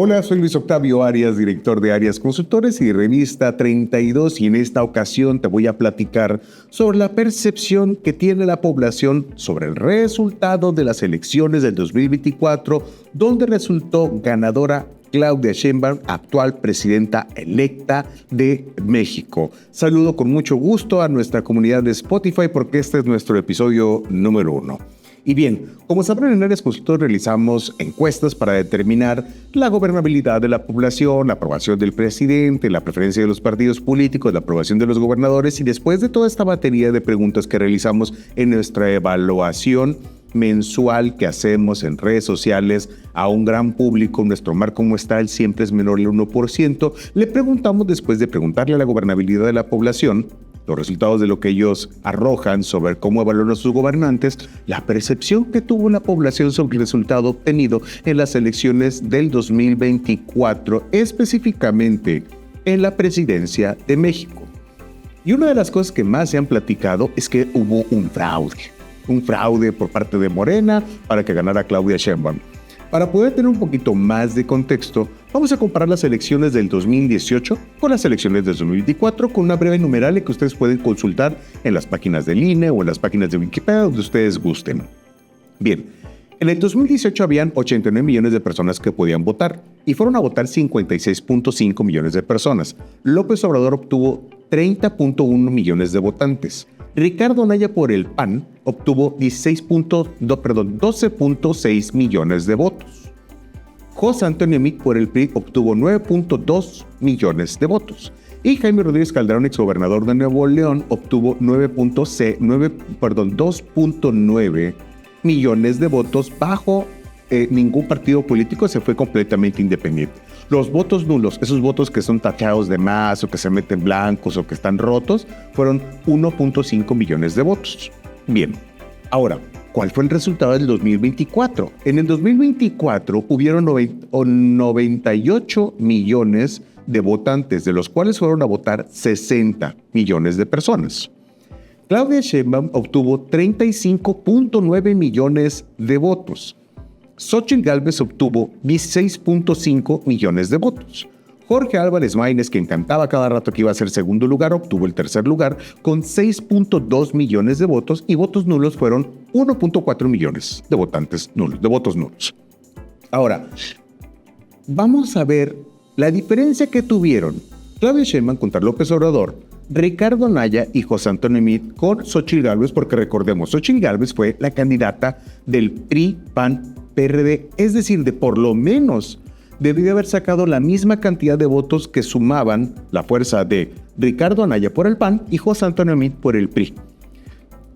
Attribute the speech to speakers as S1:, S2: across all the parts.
S1: Hola, soy Luis Octavio Arias, director de Arias Consultores y Revista 32, y en esta ocasión te voy a platicar sobre la percepción que tiene la población sobre el resultado de las elecciones del 2024, donde resultó ganadora Claudia Sheinbaum, actual presidenta electa de México. Saludo con mucho gusto a nuestra comunidad de Spotify porque este es nuestro episodio número 1. Y bien, como sabrán, en Arias Consultores realizamos encuestas para determinar la gobernabilidad de la población, la aprobación del presidente, la preferencia de los partidos políticos, la aprobación de los gobernadores, y después de toda esta batería de preguntas que realizamos en nuestra evaluación mensual que hacemos en redes sociales a un gran público, nuestro marco muestral siempre es menor al 1%, le preguntamos, después de preguntarle a la gobernabilidad de la población, los resultados de lo que ellos arrojan sobre cómo evaluaron a sus gobernantes, la percepción que tuvo la población sobre el resultado obtenido en las elecciones del 2024, específicamente en la presidencia de México. Y una de las cosas que más se han platicado es que hubo un fraude por parte de Morena para que ganara Claudia Sheinbaum. Para poder tener un poquito más de contexto, vamos a comparar las elecciones del 2018 con las elecciones del 2024 con una breve numeralia que ustedes pueden consultar en las páginas del INE o en las páginas de Wikipedia, donde ustedes gusten. Bien, en el 2018 habían 89 millones de personas que podían votar y fueron a votar 56.5 millones de personas. López Obrador obtuvo 30.1 millones de votantes. Ricardo Anaya por el PAN obtuvo 12.6 millones de votos. José Antonio Meade por el PRI obtuvo 9.2 millones de votos. Y Jaime Rodríguez Calderón, exgobernador de Nuevo León, obtuvo 2.9 millones de votos bajo ningún partido político, se fue completamente independiente. Los votos nulos, esos votos que son tachados de más o que se meten blancos o que están rotos, fueron 1.5 millones de votos. Bien, ahora, ¿cuál fue el resultado del 2024? En el 2024 hubieron 98 millones de votantes, de los cuales fueron a votar 60 millones de personas. Claudia Sheinbaum obtuvo 35.9 millones de votos. Xóchitl Gálvez obtuvo 16.5 millones de votos. Jorge Álvarez Maínez, que cantaba cada rato que iba a ser segundo lugar, obtuvo el tercer lugar con 6.2 millones de votos, y votos nulos fueron 1.4 millones de votantes nulos, de votos nulos. Ahora, vamos a ver la diferencia que tuvieron Claudia Sheinbaum contra López Obrador, Ricardo Anaya y José Antonio Meade con Xóchitl Gálvez, porque recordemos, Xóchitl Gálvez fue la candidata del PRI, PAN, PRD, es decir, de por lo menos debió haber sacado la misma cantidad de votos que sumaban la fuerza de Ricardo Anaya por el PAN y José Antonio Meade por el PRI.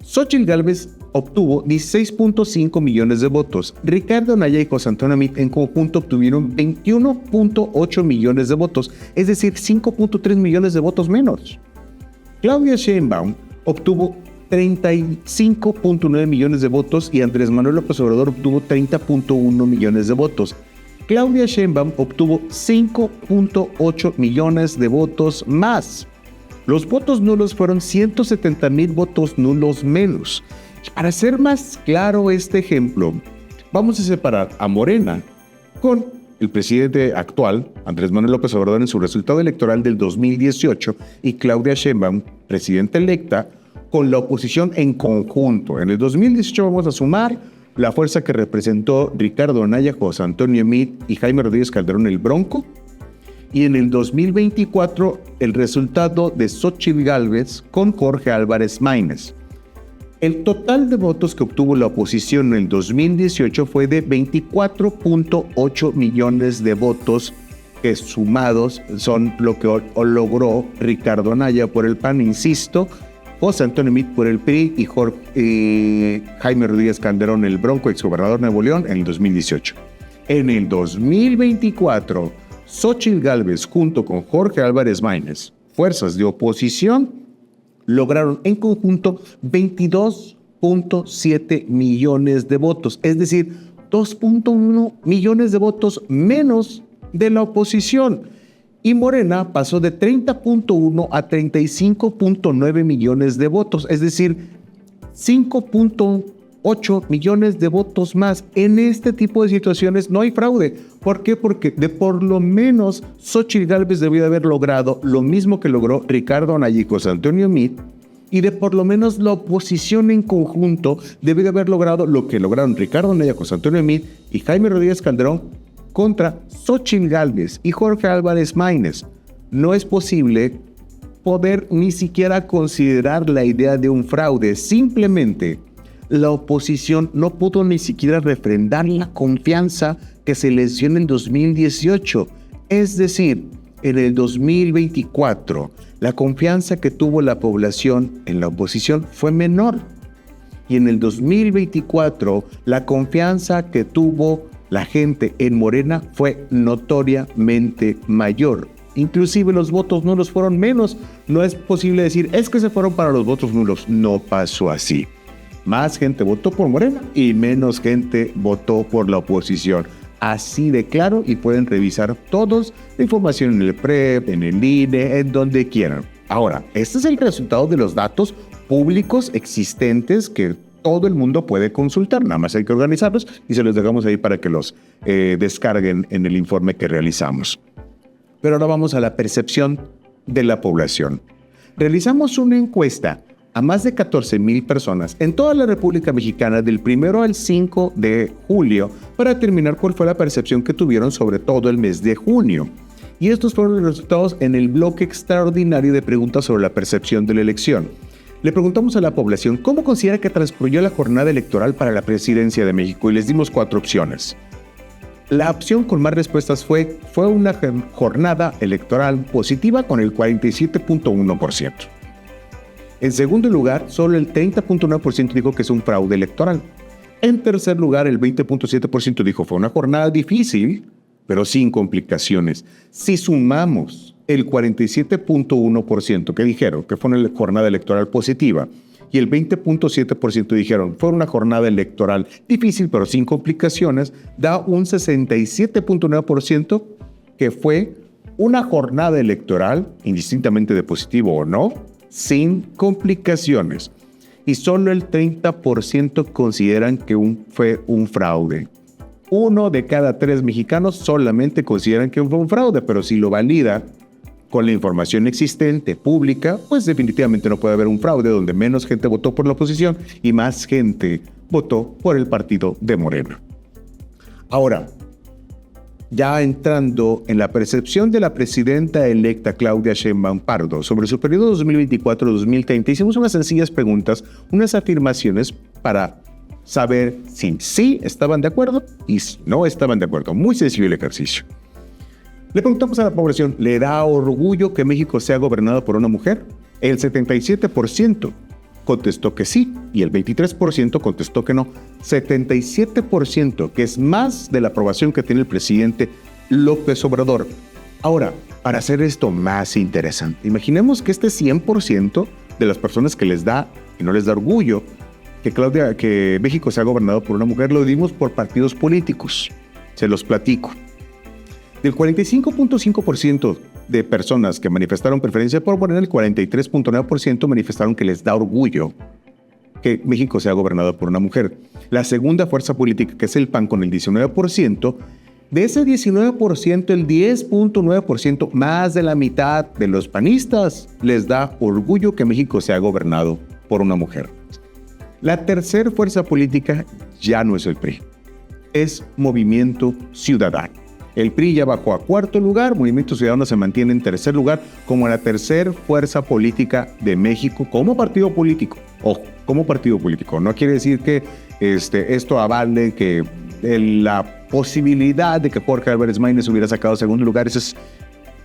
S1: Xóchitl Gálvez obtuvo 16.5 millones de votos. Ricardo Anaya y José Antonio Meade en conjunto obtuvieron 21.8 millones de votos, es decir, 5.3 millones de votos menos. Claudia Sheinbaum obtuvo 35.9 millones de votos y Andrés Manuel López Obrador obtuvo 30.1 millones de votos. Claudia Sheinbaum obtuvo 5.8 millones de votos más. Los votos nulos fueron 170,000 votos nulos menos. Para hacer más claro este ejemplo, vamos a separar a Morena con el presidente actual, Andrés Manuel López Obrador, en su resultado electoral del 2018, y Claudia Sheinbaum, presidenta electa, con la oposición en conjunto. En el 2018 vamos a sumar la fuerza que representó Ricardo Anaya, José Antonio Meade y Jaime Rodríguez Calderón, el Bronco, y en el 2024 el resultado de Xóchitl Gálvez con Jorge Álvarez Maínez. El total de votos que obtuvo la oposición en el 2018 fue de 24.8 millones de votos, que sumados son lo que logró Ricardo Anaya por el PAN, insisto, José Antonio Meade por el PRI y Jaime Rodríguez Calderón, el Bronco, exgobernador de Nuevo León, en el 2018. En el 2024, Xóchitl Gálvez junto con Jorge Álvarez Maínez, fuerzas de oposición, lograron en conjunto 22.7 millones de votos, es decir, 2.1 millones de votos menos de la oposición. Y Morena pasó de 30.1 a 35.9 millones de votos, es decir, 5.8 8 millones de votos más. En este tipo de situaciones no hay fraude. ¿Por qué? Porque de por lo menos Xóchitl Gálvez debió de haber logrado lo mismo que logró Ricardo Anaya y José Antonio Meade, y de por lo menos la oposición en conjunto debe de haber logrado lo que lograron Ricardo Anaya, José Antonio Meade y Jaime Rodríguez Calderón contra Xóchitl Gálvez y Jorge Álvarez Maínez. No es posible poder ni siquiera considerar la idea de un fraude. Simplemente la oposición no pudo ni siquiera refrendar la confianza que se les dio en el 2018. Es decir, en el 2024, la confianza que tuvo la población en la oposición fue menor. Y en el 2024, la confianza que tuvo la gente en Morena fue notoriamente mayor. Inclusive los votos nulos fueron menos. No es posible decir, es que se fueron para los votos nulos. No pasó así. Más gente votó por Morena y menos gente votó por la oposición. Así de claro, y pueden revisar todos la información en el PREP, en el INE, en donde quieran. Ahora, este es el resultado de los datos públicos existentes que todo el mundo puede consultar. Nada más hay que organizarlos y se los dejamos ahí para que los descarguen en el informe que realizamos. Pero ahora vamos a la percepción de la población. Realizamos una encuesta a más de 14,000 personas en toda la República Mexicana del 1 al 5 de julio para determinar cuál fue la percepción que tuvieron sobre todo el mes de junio. Y estos fueron los resultados en el bloque extraordinario de preguntas sobre la percepción de la elección. Le preguntamos a la población cómo considera que transcurrió la jornada electoral para la presidencia de México y les dimos 4 opciones. La opción con más respuestas fue una jornada electoral positiva con el 47.1%. En segundo lugar, solo el 30.9% dijo que es un fraude electoral. En tercer lugar, el 20.7% dijo fue una jornada difícil, pero sin complicaciones. Si sumamos el 47.1% que dijeron que fue una jornada electoral positiva y el 20.7% dijeron fue una jornada electoral difícil pero sin complicaciones, da un 67.9% que fue una jornada electoral, indistintamente de positivo o no, sin complicaciones. Y solo el 30% consideran que fue un fraude. 1 de cada 3 mexicanos solamente consideran que fue un fraude, pero si lo valida con la información existente, pública, pues definitivamente no puede haber un fraude donde menos gente votó por la oposición y más gente votó por el partido de Morena. Ahora, ya entrando en la percepción de la presidenta electa Claudia Sheinbaum Pardo sobre su periodo 2024-2030, hicimos unas sencillas preguntas, unas afirmaciones para saber si sí estaban de acuerdo y si no estaban de acuerdo. Muy sencillo el ejercicio. Le preguntamos a la población, ¿le da orgullo que México sea gobernado por una mujer? El 77% contestó que sí y el 23% contestó que no. 77%, que es más de la aprobación que tiene el presidente López Obrador. Ahora, para hacer esto más interesante, imaginemos que este 100% de las personas que les da y no les da orgullo que México sea gobernado por una mujer, lo dimos por partidos políticos. Se los platico. Del 45.5% de personas que manifestaron preferencia por Morena, el 43.9% manifestaron que les da orgullo que México sea gobernado por una mujer. La segunda fuerza política, que es el PAN, con el 19%, de ese 19%, el 10.9%, más de la mitad de los panistas, les da orgullo que México sea gobernado por una mujer. La tercera fuerza política ya no es el PRI, es Movimiento Ciudadano. El PRI ya bajó a 4º lugar, Movimiento Ciudadano se mantiene en 3er lugar como la tercera fuerza política de México como partido político. Ojo, como partido político. No quiere decir que esto avale que la posibilidad de que Jorge Álvarez Maínez hubiera sacado 2º lugar, eso es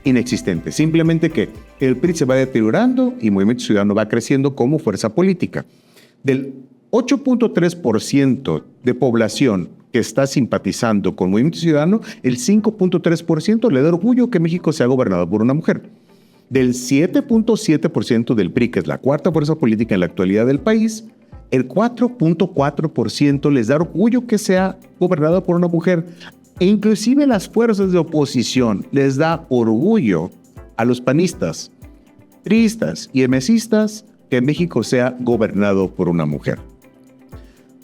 S1: inexistente. Simplemente que el PRI se va deteriorando y Movimiento Ciudadano va creciendo como fuerza política. Del 8.3% de población que está simpatizando con Movimiento Ciudadano, el 5.3% le da orgullo que México sea gobernado por una mujer. Del 7.7% del PRI, que es la cuarta fuerza política en la actualidad del país, el 4.4% les da orgullo que sea gobernado por una mujer. E inclusive las fuerzas de oposición les da orgullo a los panistas, priistas y emesistas que México sea gobernado por una mujer.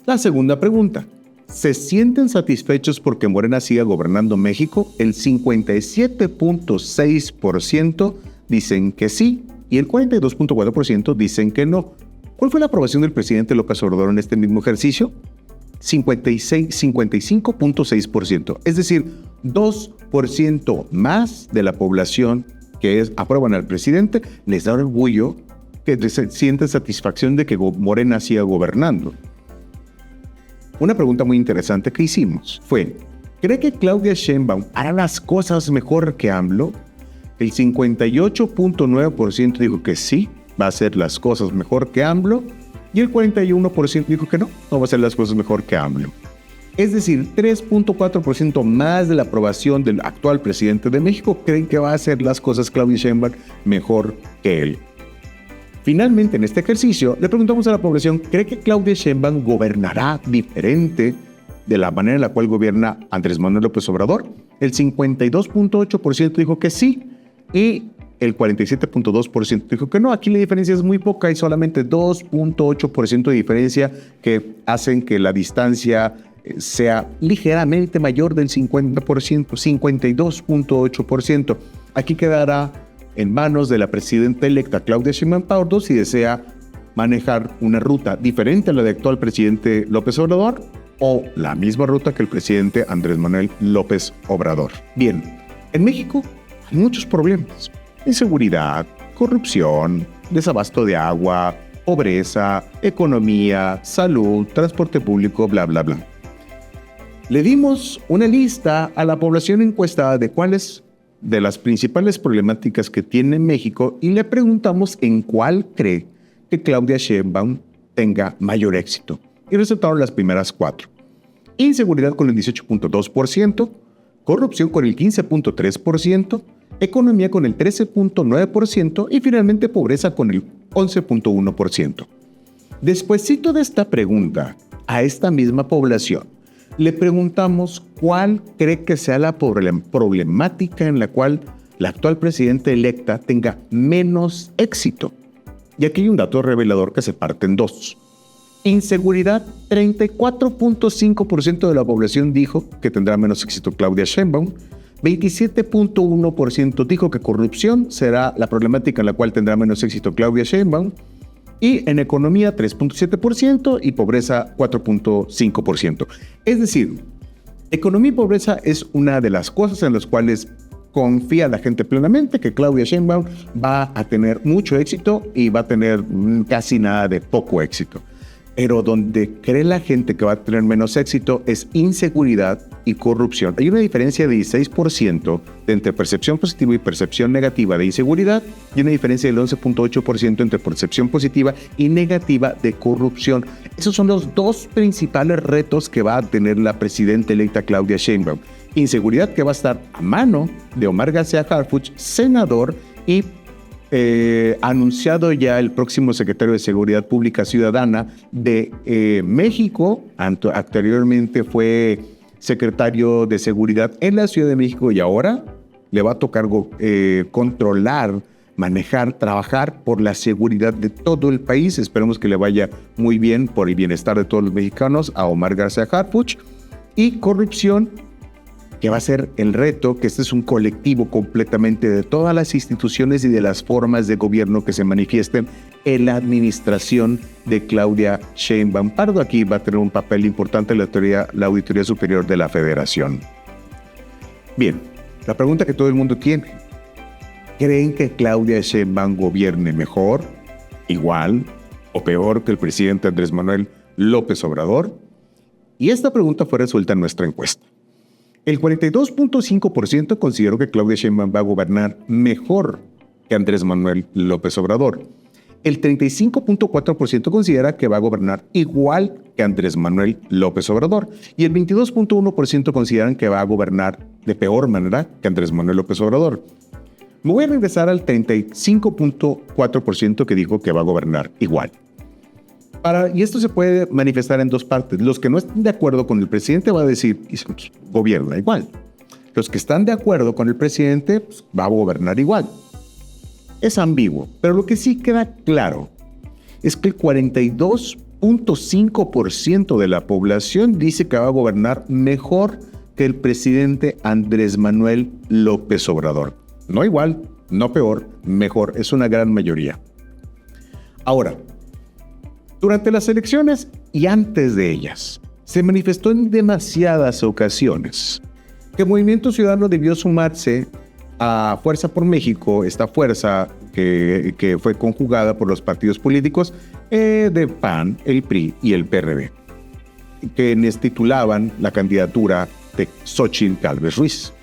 S1: La segunda pregunta. ¿Se sienten satisfechos porque Morena siga gobernando México? El 57.6% dicen que sí y el 42.4% dicen que no. ¿Cuál fue la aprobación del presidente López Obrador en este mismo ejercicio? 55.6%. Es decir, 2% más de la población que aprueban al presidente les da orgullo, que se sienten satisfacción de que Morena siga gobernando. Una pregunta muy interesante que hicimos fue, ¿cree que Claudia Sheinbaum hará las cosas mejor que AMLO? El 58.9% dijo que sí, va a hacer las cosas mejor que AMLO, y el 41% dijo que no va a hacer las cosas mejor que AMLO. Es decir, 3.4% más de la aprobación del actual presidente de México creen que va a hacer las cosas Claudia Sheinbaum mejor que él. Finalmente, en este ejercicio, le preguntamos a la población, ¿cree que Claudia Sheinbaum gobernará diferente de la manera en la cual gobierna Andrés Manuel López Obrador? El 52.8% dijo que sí y el 47.2% dijo que no. Aquí la diferencia es muy poca, hay solamente 2.8% de diferencia que hacen que la distancia sea ligeramente mayor del 50%, 52.8%. Aquí quedará en manos de la presidenta electa Claudia Sheinbaum Pardo si desea manejar una ruta diferente a la del actual presidente López Obrador o la misma ruta que el presidente Andrés Manuel López Obrador. Bien, en México hay muchos problemas: inseguridad, corrupción, desabasto de agua, pobreza, economía, salud, transporte público, bla, bla, bla. Le dimos una lista a la población encuestada de cuáles de las principales problemáticas que tiene México y le preguntamos en cuál cree que Claudia Sheinbaum tenga mayor éxito. Y resultaron las primeras 4. Inseguridad con el 18.2%, corrupción con el 15.3%, economía con el 13.9% y finalmente pobreza con el 11.1%. Despuésito de esta pregunta, a esta misma población, le preguntamos cuál cree que sea la problemática en la cual la actual presidenta electa tenga menos éxito. Y aquí hay un dato revelador que se parte en dos. Inseguridad, 34.5% de la población dijo que tendrá menos éxito Claudia Sheinbaum, 27.1% dijo que corrupción será la problemática en la cual tendrá menos éxito Claudia Sheinbaum, y en economía 3.7% y pobreza 4.5%. Es decir, economía y pobreza es una de las cosas en las cuales confía la gente plenamente que Claudia Sheinbaum va a tener mucho éxito y va a tener casi nada de poco éxito. Pero donde cree la gente que va a tener menos éxito es inseguridad y corrupción. Hay una diferencia de 16% entre percepción positiva y percepción negativa de inseguridad y una diferencia del 11.8% entre percepción positiva y negativa de corrupción. Esos son los dos principales retos que va a tener la presidenta electa Claudia Sheinbaum. Inseguridad, que va a estar a mano de Omar García Harfuch, senador y anunciado ya el próximo secretario de Seguridad Pública Ciudadana de México. Anteriormente fue secretario de Seguridad en la Ciudad de México y ahora le va a tocar controlar, manejar, trabajar por la seguridad de todo el país. Esperemos que le vaya muy bien por el bienestar de todos los mexicanos a Omar García Harfuch. Y corrupción, que va a ser el reto, que este es un colectivo completamente de todas las instituciones y de las formas de gobierno que se manifiesten en la administración de Claudia Sheinbaum Pardo. Aquí va a tener un papel importante la Auditoría Superior de la Federación. Bien, la pregunta que todo el mundo tiene: ¿creen que Claudia Sheinbaum gobierne mejor, igual o peor que el presidente Andrés Manuel López Obrador? Y esta pregunta fue resuelta en nuestra encuesta. El 42.5% consideró que Claudia Sheinbaum va a gobernar mejor que Andrés Manuel López Obrador. El 35.4% considera que va a gobernar igual que Andrés Manuel López Obrador. Y el 22.1% consideran que va a gobernar de peor manera que Andrés Manuel López Obrador. Me voy a regresar al 35.4% que dijo que va a gobernar igual. Y esto se puede manifestar en dos partes. Los que no están de acuerdo con el presidente van a decir, gobierna igual. Los que están de acuerdo con el presidente, pues, va a gobernar igual. Es ambiguo, pero lo que sí queda claro es que el 42 0.5% de la población dice que va a gobernar mejor que el presidente Andrés Manuel López Obrador. No igual, no peor, mejor, es una gran mayoría. Ahora, durante las elecciones y antes de ellas, se manifestó en demasiadas ocasiones que Movimiento Ciudadano debió sumarse a Fuerza por México, esta fuerza que fue conjugada por los partidos políticos de PAN, el PRI y el PRD, quienes titulaban la candidatura de Xóchitl Gálvez Ruiz.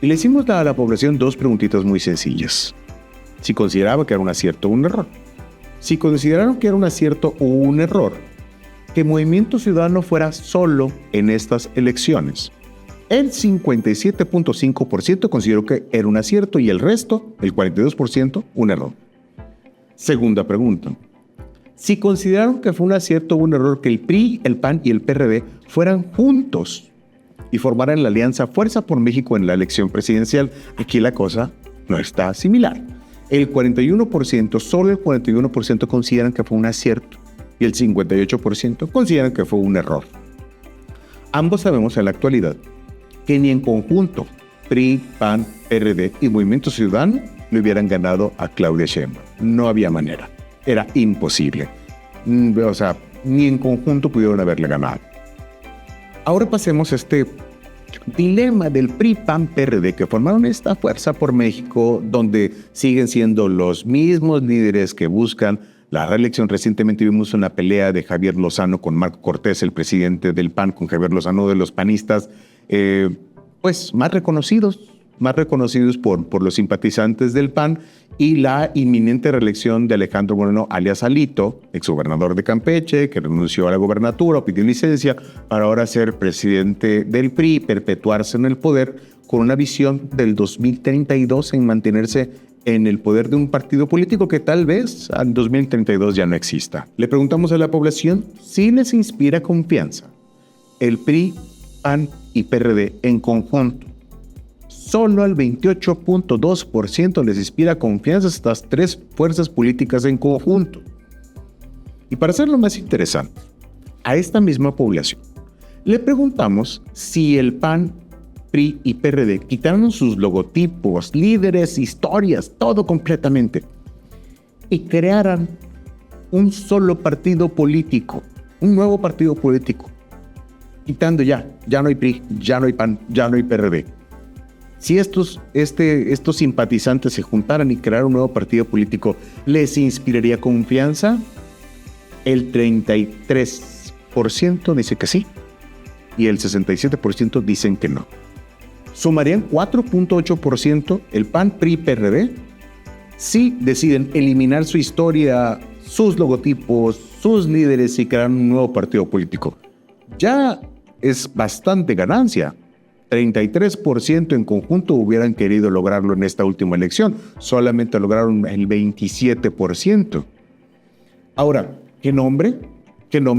S1: Y le hicimos a la población dos preguntitas muy sencillas. Si consideraba que era un acierto o un error. Si consideraron que era un acierto o un error, que Movimiento Ciudadano fuera solo en estas elecciones. El 57.5% consideró que era un acierto y el resto, el 42%, un error. Segunda pregunta. Si consideraron que fue un acierto o un error que el PRI, el PAN y el PRD fueran juntos y formaran la alianza Fuerza por México en la elección presidencial, aquí la cosa no está similar. El 41%, solo el 41% consideran que fue un acierto y el 58% consideran que fue un error. Ambos sabemos en la actualidad que ni en conjunto PRI, PAN, PRD y Movimiento Ciudadano le hubieran ganado a Claudia Sheinbaum. No había manera. Era imposible. O sea, ni en conjunto pudieron haberle ganado. Ahora pasemos a este dilema del PRI, PAN, PRD, que formaron esta Fuerza por México, donde siguen siendo los mismos líderes que buscan la reelección. Recientemente vimos una pelea de Javier Lozano con Marco Cortés, el presidente del PAN, con Javier Lozano de los panistas, pues más reconocidos por los simpatizantes del PAN, y la inminente reelección de Alejandro Moreno, alias Alito, exgobernador de Campeche, que renunció a la gobernatura, pidió licencia para ahora ser presidente del PRI, perpetuarse en el poder con una visión del 2032 en mantenerse en el poder de un partido político que tal vez en 2032 ya no exista. Le preguntamos a la población si les inspira confianza el PRI, PAN y PRD en conjunto. Solo al 28.2% les inspira confianza estas tres fuerzas políticas en conjunto. Y para hacerlo más interesante, a esta misma población le preguntamos si el PAN, PRI y PRD quitaron sus logotipos, líderes, historias, todo completamente, y crearan un solo partido político, un nuevo partido político, quitando ya no hay PRI, ya no hay PAN, ya no hay PRD. Si estos simpatizantes se juntaran y crearan un nuevo partido político, ¿les inspiraría confianza? El 33% dice que sí y el 67% dicen que no. Sumarían 4.8% el PAN, PRI, PRD si deciden eliminar su historia, sus logotipos, sus líderes y crear un nuevo partido político. Ya es bastante ganancia. 33% en conjunto hubieran querido lograrlo en esta última elección. Solamente lograron el 27%. Ahora, ¿qué nombre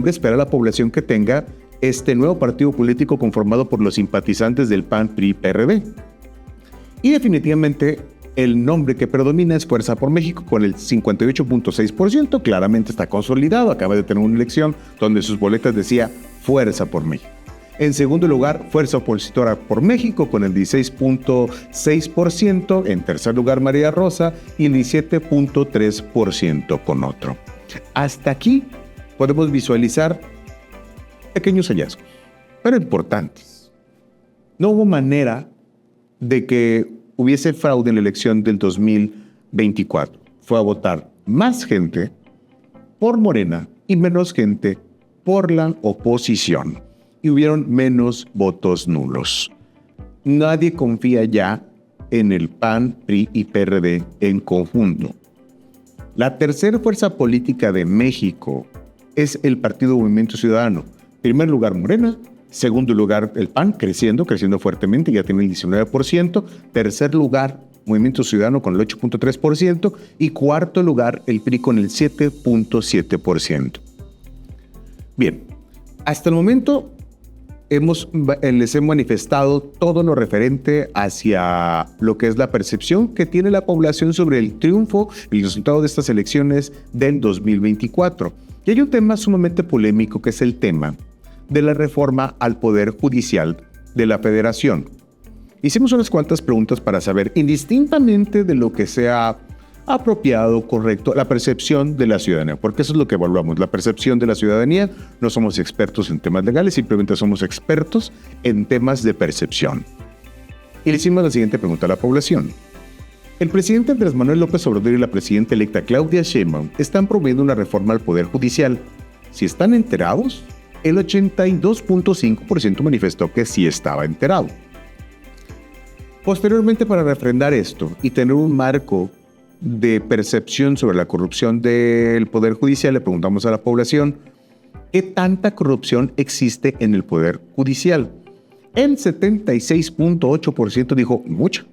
S1: espera la población que tenga este nuevo partido político conformado por los simpatizantes del PAN, PRI, PRD? Y definitivamente el nombre que predomina es Fuerza por México con el 58.6%. Claramente está consolidado. Acaba de tener una elección donde sus boletas decía Fuerza por México. En segundo lugar, Fuerza Opositora por México con el 16.6%. En tercer lugar, María Rosa y el 17.3% con otro. Hasta aquí podemos visualizar pequeños hallazgos, pero importantes. No hubo manera de que hubiese fraude en la elección del 2024. Fue a votar más gente por Morena y menos gente por la oposición. Y hubieron menos votos nulos. Nadie confía ya en el PAN, PRI y PRD en conjunto. La tercera fuerza política de México es el Partido Movimiento Ciudadano. En primer lugar, Morena. Segundo lugar, el PAN, creciendo fuertemente, ya tiene el 19%. Tercer lugar, Movimiento Ciudadano con el 8.3%. Y cuarto lugar, el PRI con el 7.7%. Bien, hasta el momento les he manifestado todo lo referente hacia lo que es la percepción que tiene la población sobre el triunfo y el resultado de estas elecciones del 2024. Y hay un tema sumamente polémico que es el tema de la reforma al Poder Judicial de la Federación. Hicimos unas cuantas preguntas para saber, indistintamente de lo que sea apropiado, correcto, la percepción de la ciudadanía, porque eso es lo que evaluamos, la percepción de la ciudadanía. No somos expertos en temas legales, simplemente somos expertos en temas de percepción. Y le hicimos la siguiente pregunta a la población. El presidente Andrés Manuel López Obrador y la presidenta electa Claudia Sheinbaum están promoviendo una reforma al Poder Judicial. Si están enterados, el 82.5% manifestó que sí estaba enterado. Posteriormente, para refrendar esto y tener un marco de percepción sobre la corrupción del Poder Judicial, le preguntamos a la población ¿qué tanta corrupción existe en el Poder Judicial? El 76.8% dijo mucha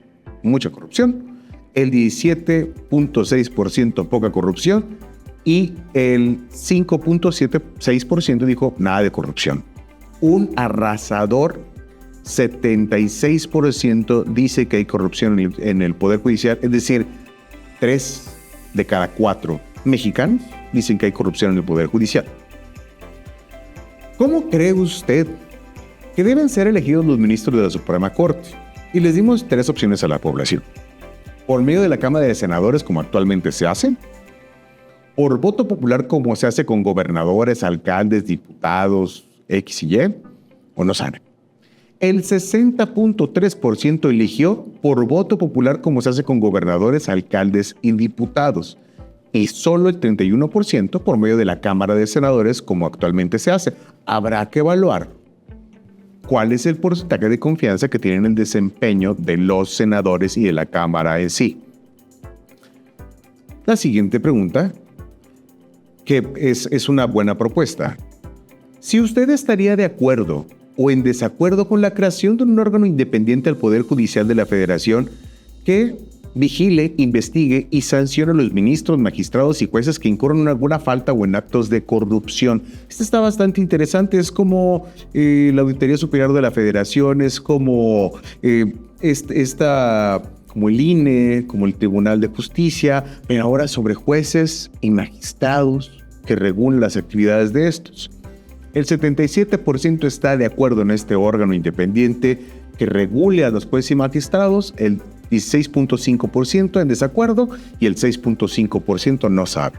S1: corrupción, el 17.6% poca corrupción y el 5.76% dijo nada de corrupción. Un arrasador 76% dice que hay corrupción en el Poder Judicial, es decir, 3 de cada 4 mexicanos dicen que hay corrupción en el Poder Judicial. ¿Cómo cree usted que deben ser elegidos los ministros de la Suprema Corte? Y les dimos 3 opciones a la población. Por medio de la Cámara de Senadores, como actualmente se hace, por voto popular, como se hace con gobernadores, alcaldes, diputados, X y Y, o no saben. El 60.3% eligió por voto popular, como se hace con gobernadores, alcaldes y diputados. Y solo el 31% por medio de la Cámara de Senadores, como actualmente se hace. Habrá que evaluar cuál es el porcentaje de confianza que tienen el desempeño de los senadores y de la Cámara en sí. La siguiente pregunta, que es una buena propuesta. Si usted estaría de acuerdo o en desacuerdo con la creación de un órgano independiente al Poder Judicial de la Federación que vigile, investigue y sancione a los ministros, magistrados y jueces que incurran en alguna falta o en actos de corrupción. Este está bastante interesante, es como la Auditoría Superior de la Federación, es como como el INE, como el Tribunal de Justicia, pero ahora sobre jueces y magistrados que regulan las actividades de estos. El 77% está de acuerdo en este órgano independiente que regule a los jueces y magistrados, el 16.5% en desacuerdo y el 6.5% no sabe.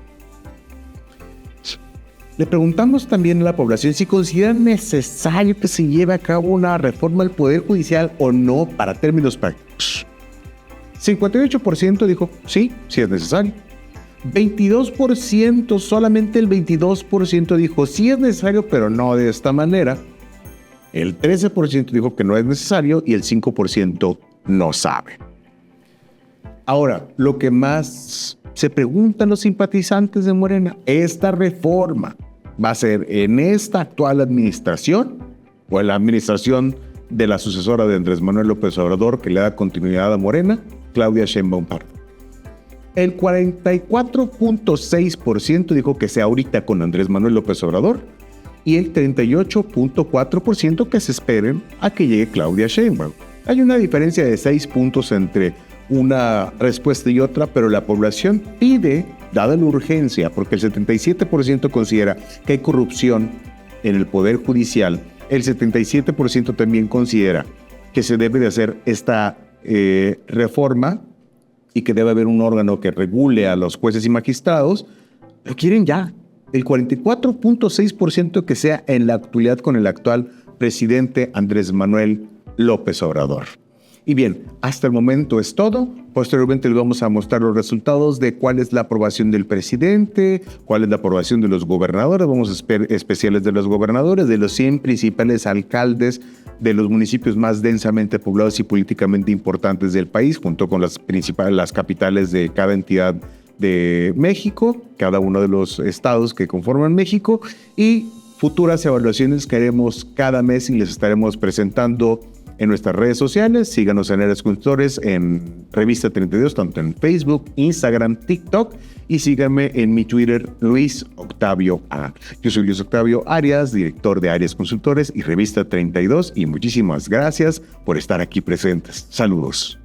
S1: Le preguntamos también a la población si consideran necesario que se lleve a cabo una reforma al Poder Judicial o no para términos prácticos. 58% dijo sí es necesario. 22%, solamente el 22% dijo sí es necesario, pero no de esta manera. El 13% dijo que no es necesario y el 5% no sabe. Ahora, lo que más se preguntan los simpatizantes de Morena, ¿esta reforma va a ser en esta actual administración o en la administración de la sucesora de Andrés Manuel López Obrador que le da continuidad a Morena, Claudia Sheinbaum Pardo? El 44.6% dijo que sea ahorita con Andrés Manuel López Obrador y el 38.4% que se esperen a que llegue Claudia Sheinbaum. Hay una diferencia de 6 puntos entre una respuesta y otra, pero la población pide, dada la urgencia, porque el 77% considera que hay corrupción en el Poder Judicial, el 77% también considera que se debe de hacer esta reforma y que debe haber un órgano que regule a los jueces y magistrados, lo quieren ya. El 44.6% que sea en la actualidad con el actual presidente Andrés Manuel López Obrador. Y bien, hasta el momento es todo. Posteriormente les vamos a mostrar los resultados de cuál es la aprobación del presidente, cuál es la aprobación de los gobernadores. Vamos a ver especiales de los gobernadores, de los 100 principales alcaldes de los municipios más densamente poblados y políticamente importantes del país, junto con las capitales de cada entidad de México, cada uno de los estados que conforman México, y futuras evaluaciones que haremos cada mes y les estaremos presentando en nuestras redes sociales. Síganos en Áreas Consultores, en Revista 32, tanto en Facebook, Instagram, TikTok, y síganme en mi Twitter, Luis Octavio A. Yo soy Luis Octavio Arias, director de Áreas Consultores y Revista 32, y muchísimas gracias por estar aquí presentes. Saludos.